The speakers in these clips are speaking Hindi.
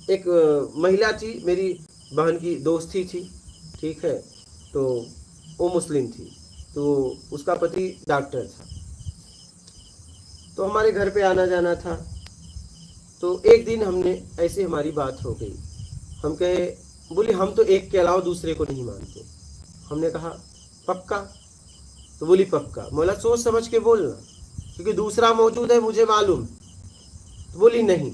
एक महिला थी, मेरी बहन की दोस्ती थी, ठीक है, तो वो मुस्लिम थी, तो उसका पति डॉक्टर था, तो हमारे घर पे आना जाना था। तो एक दिन हमने ऐसे हमारी बात हो गई, हम कहे, बोली हम तो एक के अलावा दूसरे को नहीं मानते। हमने कहा पक्का? तो बोली पक्का। बोला सोच समझ के बोलना, क्योंकि दूसरा मौजूद है मुझे मालूम। तो बोली नहीं।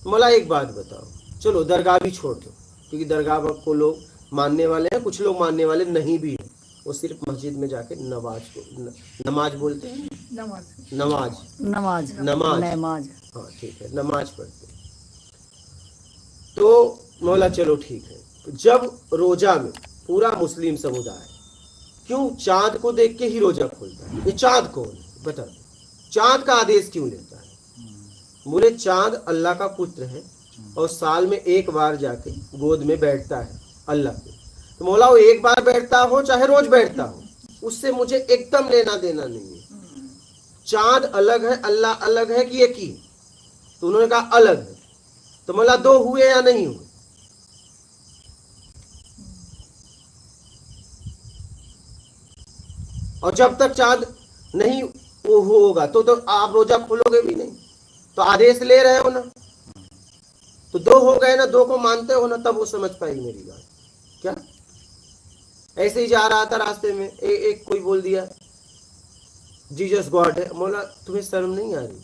तो बोला एक बात बताओ, चलो दरगाह भी छोड़ दो, क्योंकि दरगाह को लोग मानने वाले हैं, कुछ लोग मानने वाले नहीं भी हैं, वो सिर्फ मस्जिद में जाके नमाज बोलते हैं, नमाज नमाज नमाज नमाज हाँ ठीक है, नमाज पढ़ते हैं। तो मौला चलो ठीक है। तो जब रोजा में पूरा मुस्लिम समुदाय क्यों चांद को देख के ही रोजा खोलता है? ये चांद कौन है बता दो, चांद का आदेश क्यों लेता है? बोले चांद अल्लाह का पुत्र है और साल में एक बार जाके गोद में बैठता है अल्लाह के। तो मौला वो एक बार बैठता हो चाहे रोज बैठता हो, उससे मुझे एकदम लेना देना नहीं है। चांद अलग है, अल्लाह अलग है कि एक ही? तो उन्होंने कहा अलग है। तो मौला दो हुए या नहीं हुए? और जब तक चांद नहीं वो होगा तो आप रोजा खोलोगे भी नहीं, तो आदेश ले रहे हो ना, तो दो हो गए ना, दो को मानते हो ना, तब वो समझ पाएगी मेरी बात। क्या ऐसे ही जा रहा था रास्ते में, एक कोई बोल दिया जीसस गॉड है। बोला तुम्हें शर्म नहीं आ रही?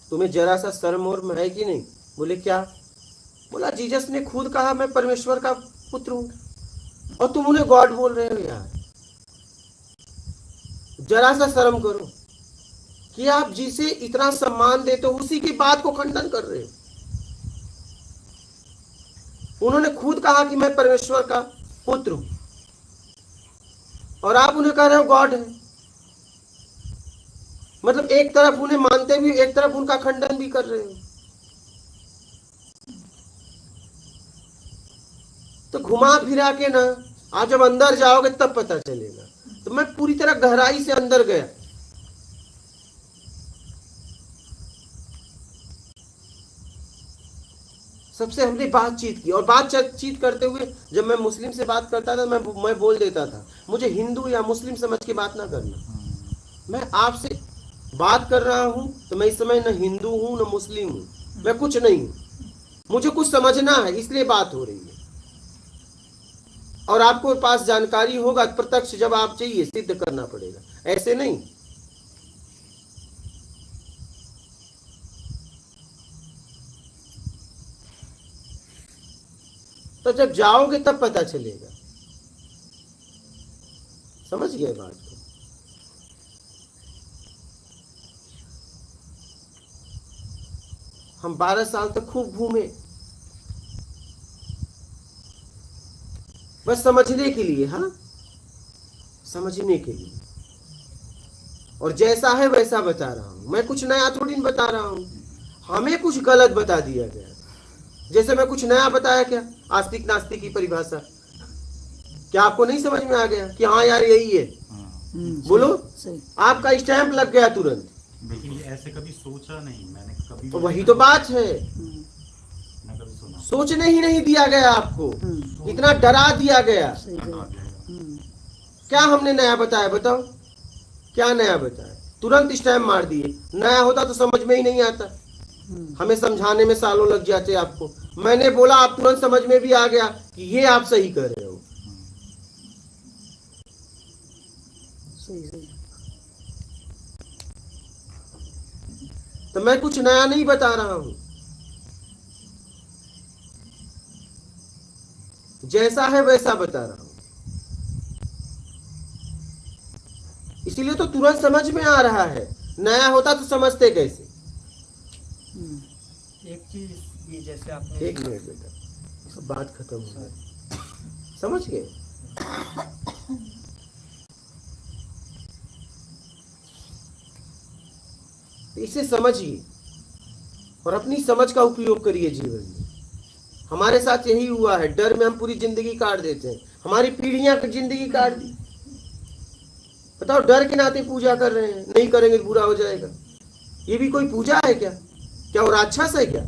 तुम्हें जरा सा शर्म और है कि नहीं? बोले क्या? बोला जीसस ने खुद कहा मैं परमेश्वर का पुत्र हूं, और तुम उन्हें गॉड बोल रहे हो यार, जरा सा शर्म करो कि आप जिसे इतना सम्मान देते हो उसी की बात को खंडन कर रहे हो। उन्होंने खुद कहा कि मैं परमेश्वर का पुत्र हूं, और आप उन्हें कह रहे हो गॉड है। मतलब एक तरफ उन्हें मानते भी, एक तरफ उनका खंडन भी कर रहे हो। तो घुमा फिरा के ना, आप जब अंदर जाओगे तब पता चलेगा। तो मैं पूरी तरह गहराई से अंदर गया। सबसे हमने बातचीत की, और बातचीत करते हुए जब मैं मुस्लिम से बात करता था, मैं बोल देता था मुझे हिंदू या मुस्लिम समझ के बात ना करना, मैं आपसे बात कर रहा हूं तो मैं इस समय न हिंदू हूं न मुस्लिम हूं, मैं कुछ नहीं हूं, मुझे कुछ समझना है इसलिए बात हो रही है। और आपको पास जानकारी होगा, प्रत्यक्ष जब आप चाहिए सिद्ध करना पड़ेगा, ऐसे नहीं। तो जब जाओगे तब पता चलेगा। समझ गए बात को? हम 12 साल तक खूब घूमे, बस समझने के लिए, हाँ समझने के लिए। और जैसा है वैसा बता रहा हूं, मैं कुछ नया थोड़ी न बता रहा हूं। हमें कुछ गलत बता दिया गया, जैसे मैं कुछ नया बताया क्या? आस्तिक नास्तिक की परिभाषा क्या आपको नहीं समझ में आ गया कि हाँ यार यही है? बोलो, आपका स्टैंप लग गया तुरंत। लेकिन ये ऐसे कभी सोचा नहीं मैंने, कभी तो वही तो बात है, सोचने ही नहीं दिया गया आपको, इतना डरा दिया गया। क्या हमने नया बताया? बताओ क्या नया बताया? तुरंत स्टैम्प मार दिए। नया होता तो समझ में ही नहीं आता, हमें समझाने में सालों लग जाते आपको। मैंने बोला आप तुरंत समझ में भी आ गया कि ये आप सही कर रहे हो। तो मैं कुछ नया नहीं बता रहा हूं, जैसा है वैसा बता रहा हूं, इसीलिए तो तुरंत समझ में आ रहा है। नया होता तो समझते कैसे? एक चीज ये जैसे आपने, एक मिनट बेटा, बात खत्म हो गई, समझ गए? इसे समझिए और अपनी समझ का उपयोग करिए जीवन में। हमारे साथ यही हुआ है, डर में हम पूरी जिंदगी काट देते हैं, हमारी पीढ़ियां की जिंदगी काट दी। बताओ, डर के नाते पूजा कर रहे हैं, नहीं करेंगे तो बुरा हो जाएगा। ये भी कोई पूजा है क्या? क्या वो राक्षस है क्या?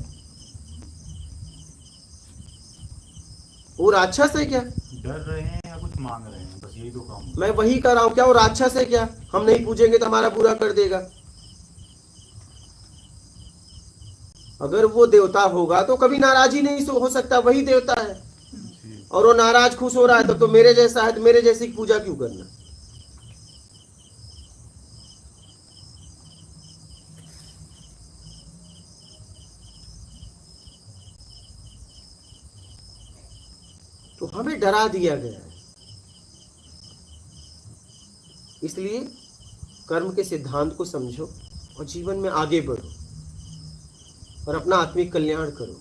वो राक्षस है क्या? डर रहे हैं या कुछ मांग रहे हैं, बस यही दो काम। मैं वही कर रहा हूँ, क्या वो राक्षस है क्या? हम नहीं पूजेंगे तो हमारा पूरा कर देगा। अगर वो देवता होगा तो कभी नाराज ही नहीं हो सकता, वही देवता है। जी। और वो नाराज खुश हो रहा है तो मेरे जैसा है, तो मेरे जैसी की पूजा क्यों करना? तो हमें डरा दिया गया है। इसलिए कर्म के सिद्धांत को समझो और जीवन में आगे बढ़ो और अपना आत्मिक कल्याण करो।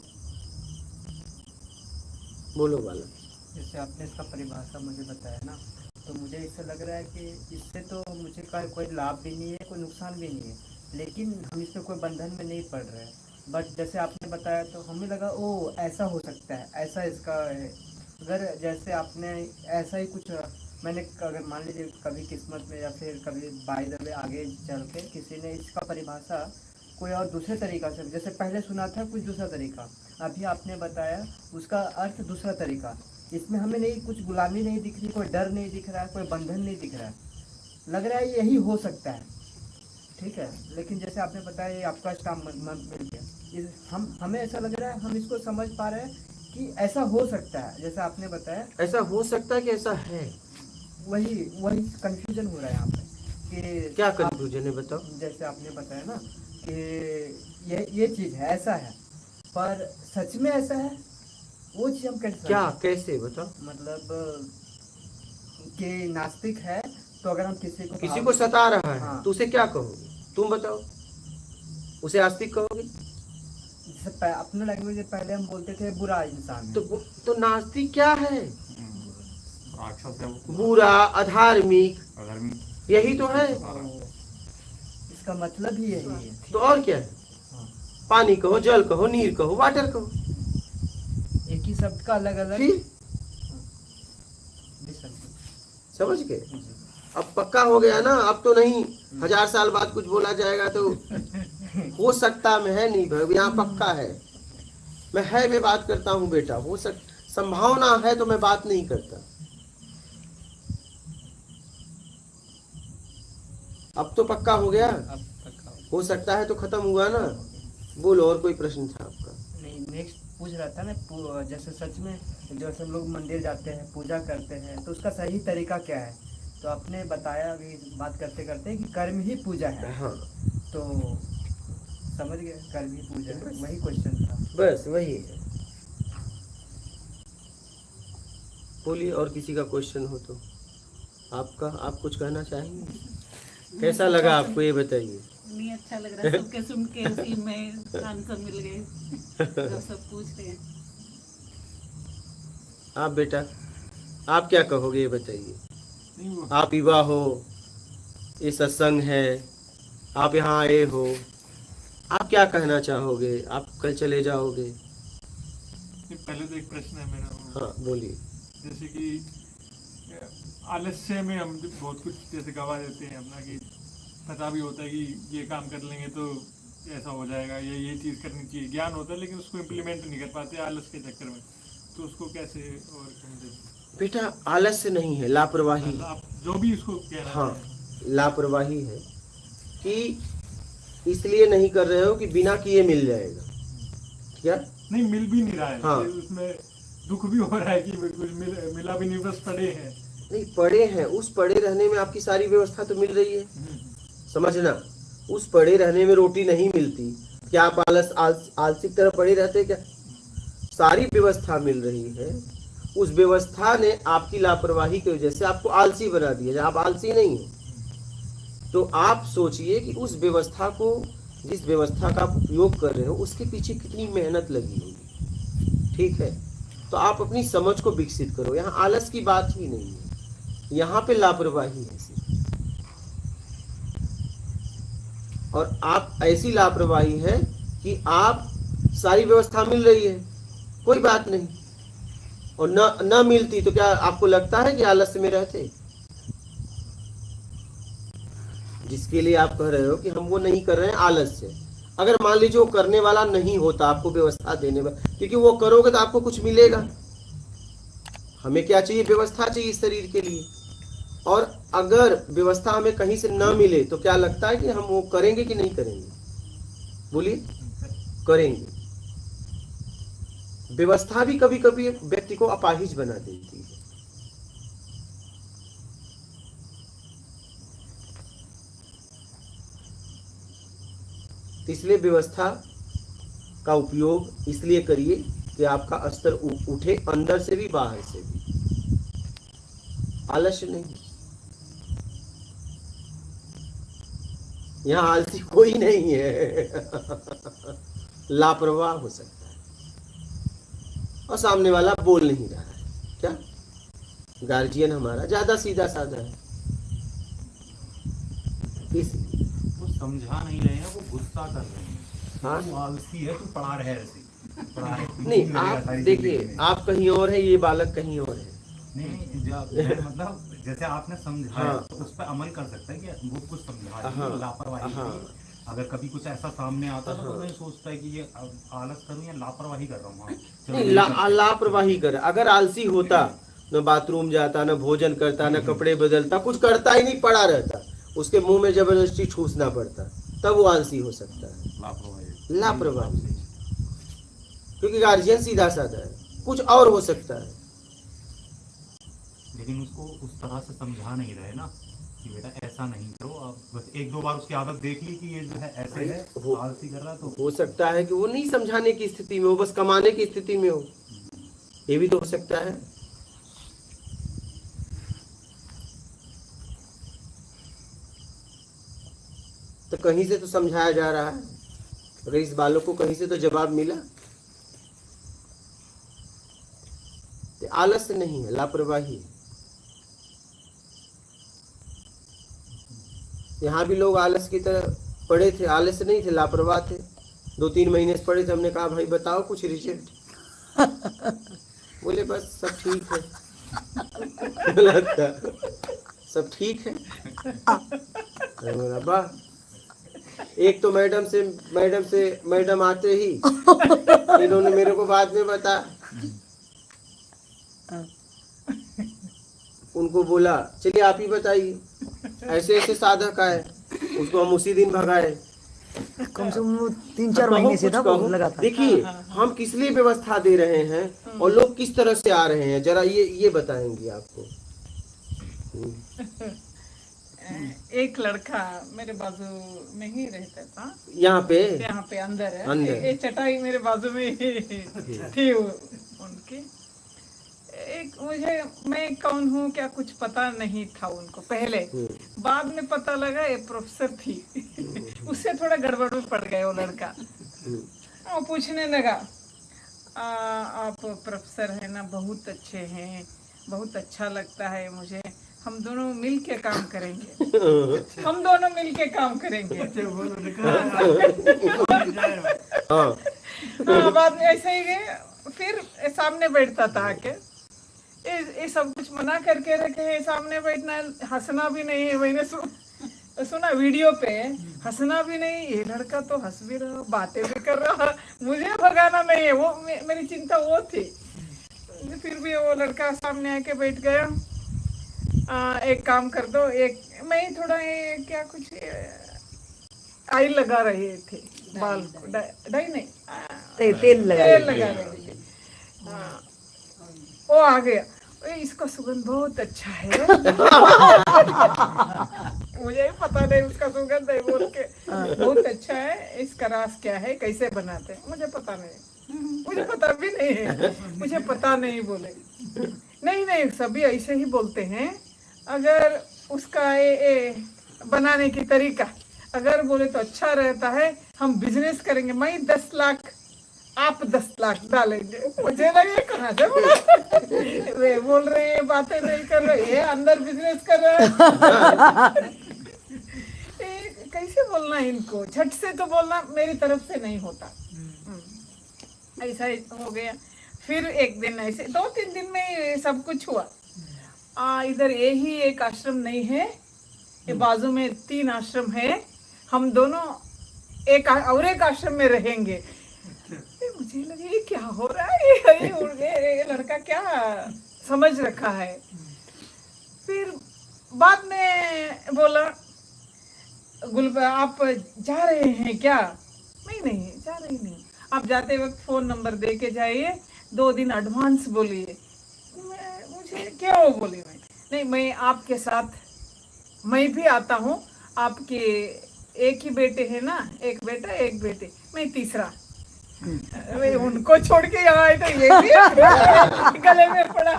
बोलो बालक। जैसे आपने इसका परिभाषा मुझे बताया ना, तो मुझे इससे लग रहा है कि इससे तो मुझे कोई लाभ भी नहीं है, कोई नुकसान भी नहीं है, लेकिन हम इसमें कोई बंधन में नहीं पड़ रहे हैं। बट जैसे आपने बताया तो हमें लगा ओ ऐसा हो सकता है, ऐसा इसका है। अगर जैसे आपने ऐसा ही कुछ मैंने अगर मान लीजिए कभी किस्मत में या फिर कभी बाय द वे आगे चल के किसी ने इसका परिभाषा कोई और दूसरे तरीका से, जैसे पहले सुना था कुछ दूसरा तरीका, अभी आपने बताया उसका अर्थ दूसरा तरीका। इसमें हमें नहीं कुछ गुलामी नहीं दिख रही, कोई डर नहीं दिख रहा है, कोई बंधन नहीं दिख रहा है, लग रहा है यही हो सकता है। ठीक है, लेकिन जैसे आपने बताया ये आपका स्टाम्प मिल गया, हमें ऐसा लग रहा है हम इसको समझ पा रहे हैं कि ऐसा हो सकता है। जैसे आपने बताया ऐसा हो सकता है कि ऐसा है? वही कंफ्यूजन हो रहा है यहाँ पे कि क्या कंफ्यूजन है बताओ। जैसे आपने बताया ना कि ये चीज़ है, ऐसा है, पर सच में ऐसा है वो चीज़ हम कैसे क्या समझें? कैसे बताओ। मतलब कि नास्तिक है तो अगर हम किसी को सता रहा है हाँ। तो उसे क्या कहोगे? तुम बताओ। उसे आस्तिक कहोगे? जैसे अपने लैंग्वेज में पहले हम बोलते थे बुरा इंसान है। तो नास्तिक क्या है? राक्षस है वो, बुरा, अधार्मिक, अधर्मी। यही तो है। इसका मतलब ही यही है। तो और क्या है? हाँ। पानी कहो, जल कहो, नीर कहो, वाटर कहो, एक ही शब्द का अलग अलग फिर समझ गए। अब पक्का हो गया ना, अब तो नहीं 1000 साल बाद कुछ बोला जाएगा तो हो सकता में है नहीं भाई, यहाँ पक्का है। मैं बात करता हूँ बेटा, हो संभावना है तो मैं बात नहीं करता। अब तो पक्का हो गया, अब पक्का हो सकता है तो खत्म हुआ ना। बोलो, और कोई प्रश्न था आपका? नहीं, नेक्स्ट पूछ रहा था ना, जैसे सच में जैसे हम लोग मंदिर जाते हैं, पूजा करते हैं, तो उसका सही तरीका क्या है? तो आपने बताया अभी बात करते करते कि कर्म ही पूजा है। हाँ, तो समझ गए, कर्म ही पूजा है, वही क्वेश्चन था। बस वही है। बोलिए, और किसी का क्वेश्चन हो तो। आपका, आप कुछ कहना चाहेंगे? कैसा लगा आपको, ये बताइए। नहीं अच्छा लग रहा है, सबके सुन के उसी में आंसर मिल गए जो सब पूछ रहे हैं। आप बेटा, आप क्या कहोगे, ये बताइए। आप युवा हो, ये सत्संग है, आप यहाँ आए हो, आप क्या कहना चाहोगे? आप कल चले जाओगे? पहले तो एक प्रश्न है मेरा। हाँ बोलिए। जैसे कि आलस्य में हम बहुत कुछ जैसे गवा देते हैं अपना, कि पता भी होता है कि ये काम कर लेंगे तो ऐसा हो जाएगा, ये चीज़ करनी चाहिए, ज्ञान होता है लेकिन उसको इम्प्लीमेंट नहीं कर पाते आलस के चक्कर में। तो उसको कैसे और बेटा, आलस्य नहीं है, लापरवाही। आप जो भी उसको कहना हाँ, है। लापरवाही है कि इसलिए नहीं कर रहे हो कि बिना किए मिल जाएगा। क्या? नहीं, मिल भी नहीं रहा है। हाँ। उसमें दुख भी हो रहा है कि कुछ मिला भी नहीं, बस पड़े हैं। नहीं, पड़े हैं, उस पड़े रहने में आपकी सारी व्यवस्था तो मिल रही है। समझना, उस पड़े रहने में रोटी नहीं मिलती, क्या आप आलसी की तरह पड़े रहते क्या? सारी व्यवस्था मिल रही है, उस व्यवस्था ने आपकी लापरवाही की वजह से आपको आलसी बना दिया। आप आलसी नहीं हो, तो आप सोचिए कि उस व्यवस्था को, जिस व्यवस्था का आप उपयोग कर रहे हो, उसके पीछे कितनी मेहनत लगी होगी। ठीक है, तो आप अपनी समझ को विकसित करो। यहाँ आलस की बात ही नहीं है, यहाँ पे लापरवाही है सिर्फ। और आप ऐसी लापरवाही है कि आप सारी व्यवस्था मिल रही है, कोई बात नहीं, और न मिलती तो क्या आपको लगता है कि आलस्य में रहते? जिसके लिए आप कह रहे हो कि हम वो नहीं कर रहे हैं आलस्य, अगर मान लीजिए वो करने वाला नहीं होता, आपको व्यवस्था देने वाला, क्योंकि वो करोगे तो आपको कुछ मिलेगा। हमें क्या चाहिए? व्यवस्था चाहिए इस शरीर के लिए। और अगर व्यवस्था हमें कहीं से न मिले तो क्या लगता है कि हम वो करेंगे कि नहीं करेंगे? बोलिए, करेंगे। व्यवस्था भी कभी कभी व्यक्ति को अपाहिज बना देती है। इसलिए व्यवस्था का उपयोग इसलिए करिए कि आपका स्तर उठे, अंदर से भी बाहर से भी। आलस्य नहीं। यहाँ आलसी कोई नहीं है। लापरवाह हो सकता है और सामने वाला बोल नहीं रहा है। क्या गार्जियन हमारा ज्यादा सीधा साधा है, इसलिए वो समझा नहीं रहे हैं, वो गुस्सा कर रहे हैं। हाँ। तू आलसी है, तू पढ़ा रहे ऐसे पढ़ा है, नहीं, आप देखिए, आप कहीं और है, ये बालक कहीं और है। नहीं मतलब जैसे आपने समझाया हाँ। तो उस पर अमल कर सकता है कि वो कुछ समझा हाँ। लापरवाही हाँ। नहीं। अगर कभी कुछ ऐसा सामने आता तो नहीं सोचता है कि ये आलस करूं या लापरवाही कर रहा हूँ। हाँ, चलो नहीं, यही करते हैं। लापरवाही करे। अगर आलसी होता, न बाथरूम जाता, न भोजन करता, न कपड़े बदलता, कुछ करता ही नहीं, पड़ा रहता, उसके मुंह में जबरदस्ती ठूसना पड़ता, तब वो आलसी हो सकता है। लापरवाही। क्योंकि गार्जियन सीधा साधा है, कुछ और हो सकता है। लेकिन उसको उस तरह से समझा नहीं रहे ना कि बेटा ऐसा नहीं करो। आप बस एक दो बार उसकी आदत देख ली कि ये जो है ऐसे है, आलसी कर रहा, तो हो सकता है कि वो नहीं समझाने की स्थिति में हो, बस कमाने की स्थिति में हो। ये भी तो हो सकता है। तो कहीं से तो समझाया जा रहा है, अगर इस बालक को कहीं से तो जवाब मिला। तो आलस्य नहीं है, लापरवाही है। यहाँ भी लोग आलस की तरह पढ़े थे, आलस्य नहीं थे, लापरवाह थे। 2-3 महीने से पढ़े थे। हमने कहा भाई बताओ कुछ रिजल्ट। बोले बस सब ठीक है। सब ठीक है। वाह। एक तो मैडम आते ही इन्होंने मेरे को बाद में बताया, उनको बोला चलिए आप ही बताइए, ऐसे ऐसे साधक आए, उसको हम उसी दिन भगाए। कम से कम 3-4 महीने से था वो लगा था। देखिए हम किस लिए व्यवस्था दे रहे हैं और लोग किस तरह से आ रहे हैं, जरा ये बताएंगे आपको। एक लड़का मेरे बाजू में ही रहता था, यहाँ पे अंदर है। अंदर। ये चटाई मेरे बाजू में ही थी उनकी। एक मैं कौन हूँ क्या कुछ पता नहीं था उनको पहले। बाद में पता लगा ये प्रोफेसर थी। उससे थोड़ा गड़बड़ में पड़ गया वो लड़का। वो पूछने लगा आप प्रोफेसर है ना, बहुत अच्छे हैं, बहुत अच्छा लगता है मुझे, हम दोनों मिल के काम करेंगे। हम दोनों मिल के काम करेंगे। हाँ, बाद में ऐसे ही गए। फिर सामने बैठता था आके, ये सब कुछ मना करके रखे हैं, सामने बैठना, हंसना भी नहीं है। मैंने सुना वीडियो पे, हंसना भी नहीं। ये लड़का तो हंस भी रहा, बातें भी कर रहा, मुझे भगाना नहीं है। वो मेरी चिंता वो थी। फिर भी वो लड़का सामने आके बैठ गया। एक काम कर दो, मैं थोड़ा क्या कुछ ऑयल लगा रहे थे बाल को, डाई नहीं, तेल लगा रहे थे। वो आ गया, इसका सुगंध बहुत अच्छा है। मुझे पता नहीं उसका सुगंध है बोल के, बहुत अच्छा है, इसका राज क्या है, कैसे बनाते हैं, मुझे पता नहीं, मुझे पता भी नहीं है, मुझे पता नहीं बोले। नहीं सभी ऐसे ही बोलते हैं। अगर उसका बनाने की तरीका अगर बोले तो अच्छा रहता है, हम बिजनेस करेंगे, मैं 10 लाख आप 10 लाख डालेंगे। मुझे लगे कहाँ से बोला, वे बोल रहे हैं, बातें नहीं कर रहे, ये अंदर बिजनेस कर रहे हैं। कैसे बोलना इनको, झट से तो बोलना मेरी तरफ से नहीं होता। ऐसा हो गया। फिर एक दिन ऐसे 2-3 दिन में सब कुछ हुआ। इधर यही एक आश्रम नहीं है, ये बाजू में 3 आश्रम है, हम दोनों एक आश्रम में रहेंगे। मुझे लगे ये क्या हो रहा है, ये लड़का क्या समझ रखा है। फिर बाद में बोला आप जा रहे हैं क्या? नहीं जा रही नहीं। आप जाते वक्त फोन नंबर दे के जाइए, 2 दिन एडवांस बोलिए। मुझे क्या हो बोली मैं, नहीं मैं आपके साथ मैं भी आता हूँ। आपके एक ही बेटे हैं ना, एक बेटा एक बेटे, मैं तीसरा। वे उनको छोड़ के यहाँ आए तो ये भी गले में पड़ा।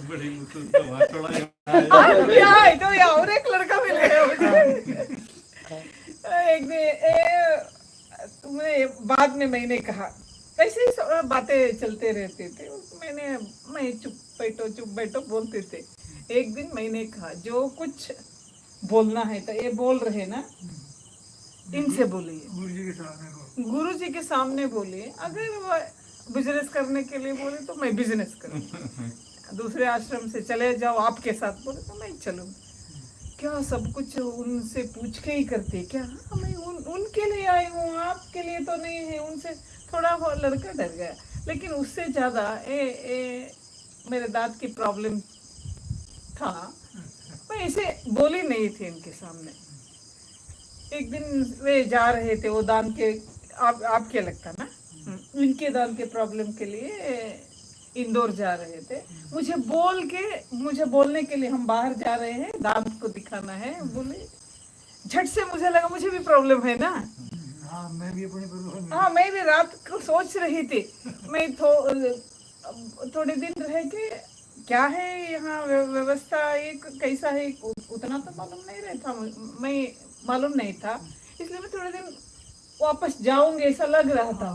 बड़ी मुश्किल से वहाँ छोड़ा है। यहाँ आए तो यहाँ और एक लड़का मिल गया मुझे। एक दिन तुम्हें बाद में मैंने कहा, ऐसे ही बातें चलते रहते थे। मैं चुप बैठो बोलते थे। एक दिन मैंने कहा जो कुछ बोलना है तो ये बोल रहे ना, इनसे बोलिए, गुरु जी के सामने बोलिए। अगर वो बिजनेस करने के लिए बोले तो मैं बिजनेस करूँ, दूसरे आश्रम से चले जाओ आपके साथ बोले तो मैं चलूँ। क्या सब कुछ उनसे पूछ के ही करते क्या? मैं उनके लिए आई हूँ, आपके लिए तो नहीं है। उनसे थोड़ा वो लड़का डर गया, लेकिन उससे ज़्यादा मेरे दांत की प्रॉब्लम था। मैं ऐसे बोली नहीं थी इनके सामने। एक दिन वे जा रहे थे, वो दान के आपके लगता ना, इनके दान के प्रॉब्लम के लिए इंदौर जा रहे थे। मुझे बोलने के लिए हम बाहर जा रहे हैं, दांत को दिखाना है। बोले झट से मुझे लगा मुझे भी प्रॉब्लम है ना। हाँ मैं भी रात को सोच रही थी। मैं थोड़े दिन रह के क्या है यहाँ व्यवस्था, एक कैसा है उतना तो मालूम नहीं रहता, मैं मालूम नहीं था। इसलिए मैं थोड़े दिन वापस जाऊंगी ऐसा लग रहा था।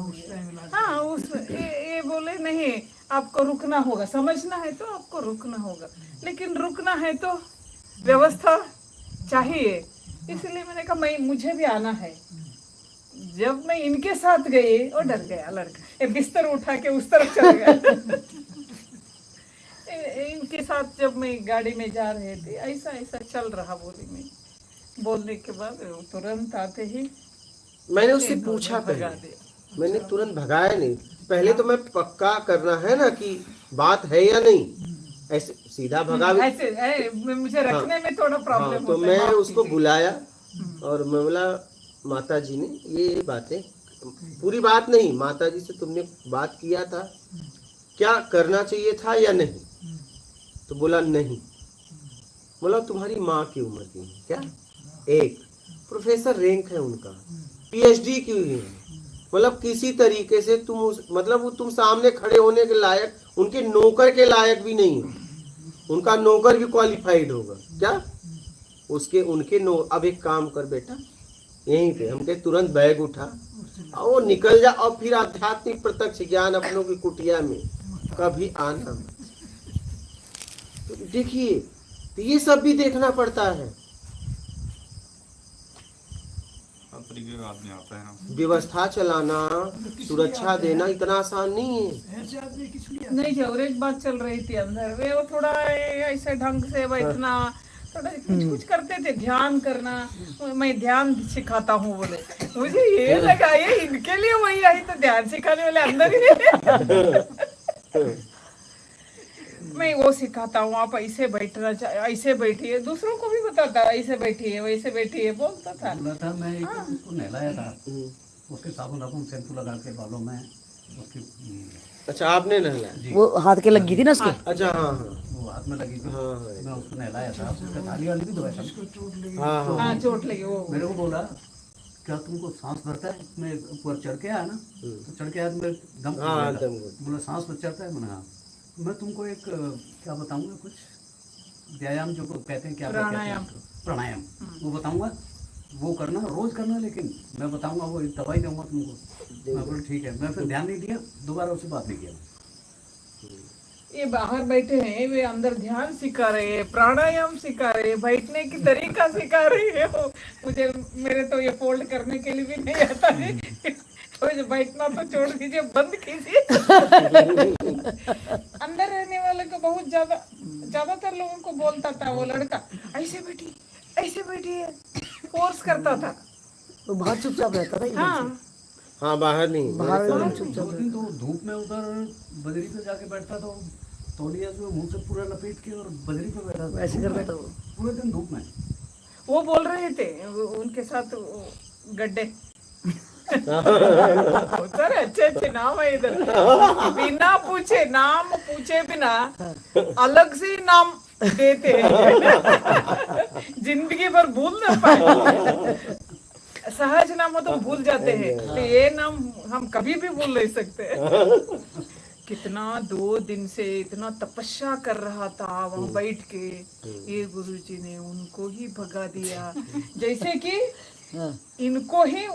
हाँ ये बोले नहीं आपको रुकना होगा, समझना है तो आपको रुकना होगा, लेकिन रुकना है तो व्यवस्था चाहिए। इसलिए मैंने कहा मुझे भी आना है। जब मैं इनके साथ गई और डर गया लड़का, बिस्तर उठा के उस तरफ चला गया। इनके साथ जब मैं गाड़ी में जा रहे थे, ऐसा चल रहा बोली मैं। बोलने के बाद तुरंत आते ही मैंने उससे पूछा, पहले मैंने तुरंत भगाया नहीं। पहले तो मैं पक्का करना है ना कि बात है या नहीं, ऐसे सीधा भगा ऐसे मुझे रखने में थोड़ा प्रॉब्लम तो मैं उसको बुलाया और मैं बोला माता जी ने ये बातें, पूरी बात नहीं, माता जी से तुमने बात किया था, क्या करना चाहिए था या नहीं? तो बोला नहीं। बोला तुम्हारी माँ की उम्र की है क्या? एक प्रोफेसर रैंक है उनका, पीएचडी की हुई है। मतलब किसी तरीके से तुम सामने खड़े होने के लायक, उनके नौकर के लायक भी नहीं हो। उनका नौकर भी क्वालिफाइड होगा क्या? अब एक काम कर बेटा, यहीं पे हमके तुरंत बैग उठा और वो निकल जा, और फिर आध्यात्मिक प्रत्यक्ष ज्ञान अपनों की कुटिया में कभी आना। तो देखिए, तो ये सब भी देखना पड़ता है। तरीके का आदमी आता है ना, व्यवस्था चलाना, सुरक्षा देना इतना आसान नहीं है। नहीं जी, और एक बात चल रही थी अंदर, वे वो थोड़ा ऐसे ढंग से बैठना, थोड़ा कुछ करते थे, ध्यान करना। मैं ध्यान सिखाता हूँ बोले। मुझे ये लगा ये इनके लिए वही आई तो ध्यान सिखाने वाले अंदर ही मैं वो सिखाता हूँ, आप ऐसे बैठना, ऐसे बैठिए। दूसरों को भी बताता ऐसे बैठिए वैसे बैठिए बोलता था। मैं उसको नहलाया था, उसके साबुन शैम्पू लगा के बालों में उसकी। अच्छा आपने नहलाया? वो हाथ के लग गई थी ना उसके। अच्छा हाँ, वो हाथ में लगी थी। मैं उसको नहलाया था, उसका थाली वाली भी धोया था। हाँ चोट लगी वो। मेरे को बोला क्या तुमको सांस भरता है? मैं ऊपर चढ़ के आया ना, तो चढ़ के आया तो मेरे दम बोला सांस में चढ़ता है। मैंने हाँ, मैं तुमको एक क्या बताऊंगा, कुछ व्यायाम जो कहते हैं, क्या प्राणायाम वो बताऊंगा, वो करना, रोज करना, लेकिन मैं बताऊंगा, वो दवाई दूंगा तुमको। मैं बोला ठीक है। मैं फिर ध्यान नहीं दिया, दोबारा उससे बात नहीं किया। ये बाहर बैठे हैं, वे अंदर ध्यान सिखा रहे हैं, प्राणायाम सिखा रहे हैं, बैठने की तरीका सिखा रहे हैं। मेरे तो ये फोल्ड करने के लिए भी नहीं आता है। तो बैठना तो छोड़ दीजिए, बंद कीजिए। अंदर रहने वाले को बहुत ज्यादातर लोगों को बोलता था वो लड़का, ऐसे बैठिए फोर्स करता था। तो बाहर चुपचाप रहता था। हाँ हाँ बाहर नहीं, बाहर मेरे एकदम सामने। चुपचाप 2 दिन तो धूप में उधर बजरी पे जाके बैठता तो तौलिया जो मुंह से पूरा लपेट के और बजरी पे बैठा था वैसे करता था वो। पूरे दिन धूप में। वो बोल रहे थे उनके साथ गड्ढे सर अच्छे अच्छे नाम है इधर, बिना पूछे नाम पूछे बिना अलग से नाम देते हैं जिंदगी भर भूल ना पाए। सहज नाम हो तो भूल जाते हैं, तो ये नाम हम कभी भी भूल नहीं सकते। कितना 2 दिन से इतना तपस्या कर रहा था वहां बैठ के, ये गुरुजी ने उनको ही भगा दिया, जैसे कि हाँ, इनको ही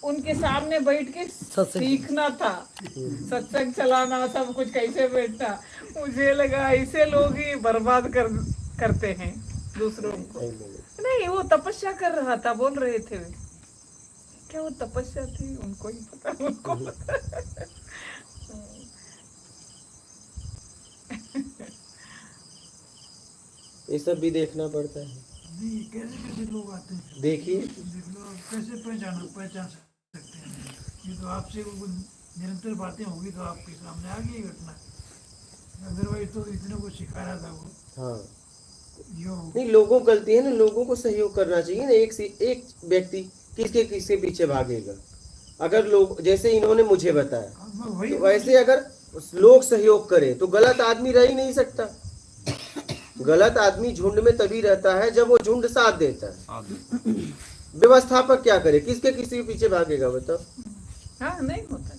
उनके सामने बैठ के सीखना था, सत्संग चलाना, सब कुछ कैसे बैठना। मुझे लगा ऐसे लोग ही बर्बाद करते हैं दूसरों को। नहीं, वो तपस्या कर रहा था, बोल रहे थे वे। क्या वो तपस्या थी, उनको ही पता, उनको पता। ये सब भी देखना पड़ता है। नहीं, कैसे कैसे लोग आते हैं, देखिए देख लो, आप कैसे पहचान सकते हैं। ये तो आपसे कुछ निरंतर बातें होगी तो आपके सामने आ गई घटना, अदरवाइज तो इतने को सिखा रहा था वो। हाँ, यो नहीं लोगों को गलती है ना, लोगों को सहयोग करना चाहिए ना। एक व्यक्ति किसके पीछे भागेगा? अगर लोग जैसे इन्होंने मुझे बताया, वही तो वैसे अगर लोग सहयोग करें तो गलत आदमी रह ही नहीं सकता। गलत आदमी झुंड में तभी रहता है जब वो झुंड साथ देता है। व्यवस्थापक क्या करे, किसी के पीछे भागेगा बताओ? हाँ, नहीं होता।